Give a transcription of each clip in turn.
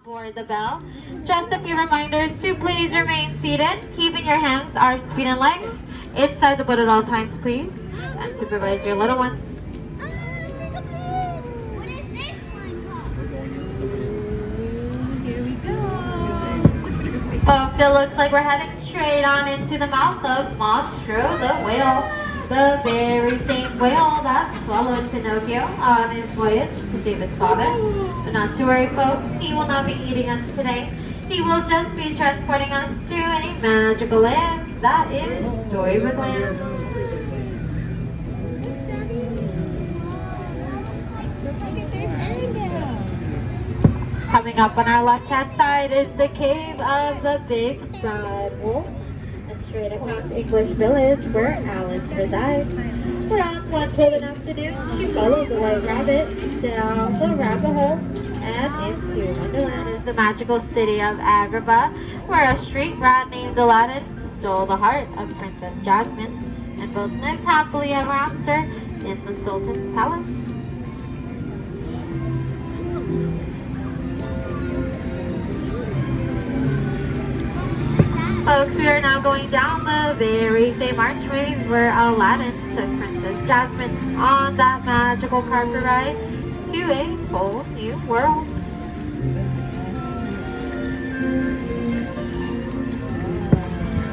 aboard the Belle. Just a few reminders to please remain seated, keeping your hands, arms, feet, and legs inside the boat at all times, please. And supervise your little ones. What is this one called? Here we go. Folks, it looks like we're heading straight on into the mouth of Monstro the whale. The very same whale that swallowed Pinocchio on his voyage to save his father. But not to worry, folks, he will not be eating us today. He will just be transporting us to a magical land that is Storybook Land. Coming up on our left-hand side is the cave of the Big Bad Wolf. And straight across English Village where Alice resides. Around one cold afternoon, she followed the White Rabbit down the rabbit hole and into Wonderland is the magical city of Agrabah, where a street rat named Aladdin stole the heart of Princess Jasmine, and both lived happily ever after in the Sultan's palace. Folks, we are now going down the very same archways where Aladdin took Princess Jasmine on that magical carpet ride to a whole new world.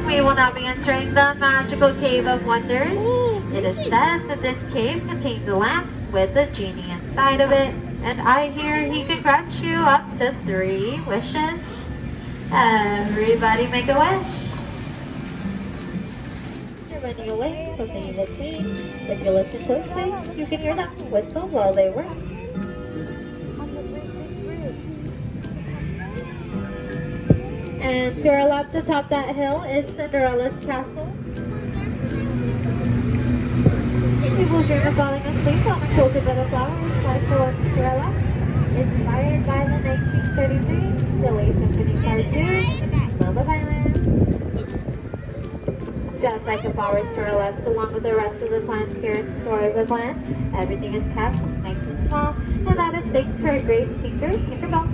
We will now be entering the magical Cave of Wonders. It is said that this cave contains a lamp with a genie inside of it, and I hear he can grant you up to 3 wishes. Everybody make a wish. You're running away from the evil queen. If you listen closely, you can hear them whistle while they work. And to our left atop that hill is Cinderella's castle. You will dream of falling asleep on a quilted bed of flowers by Cinderella. Inspired by the 1933 Silly Symphony cartoon, Love Island. Just like the flowers to our left, along with the rest of the plants here in Storybook Land, everything is kept nice and small, and that is thanks to our great tinker, Tinkerbell.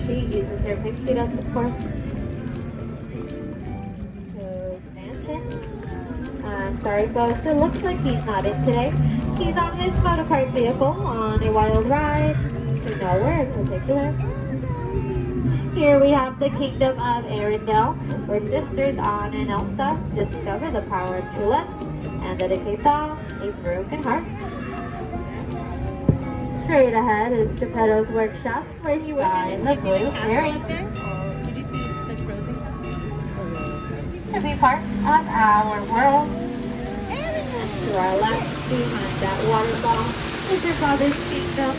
She uses her pixie dust, of course. Sorry folks, it looks like he's not in today. He's on his motorcart vehicle on a wild ride to nowhere in particular. Here we have the kingdom of Arendelle, where sisters Anna and Elsa discover the power of true love and dedicate them a broken heart. Straight ahead is Geppetto's workshop, where he finds the blue fairy. Did you see the frozen castle? To be part of our world. And to our left, behind that waterfall, is your father's kingdom.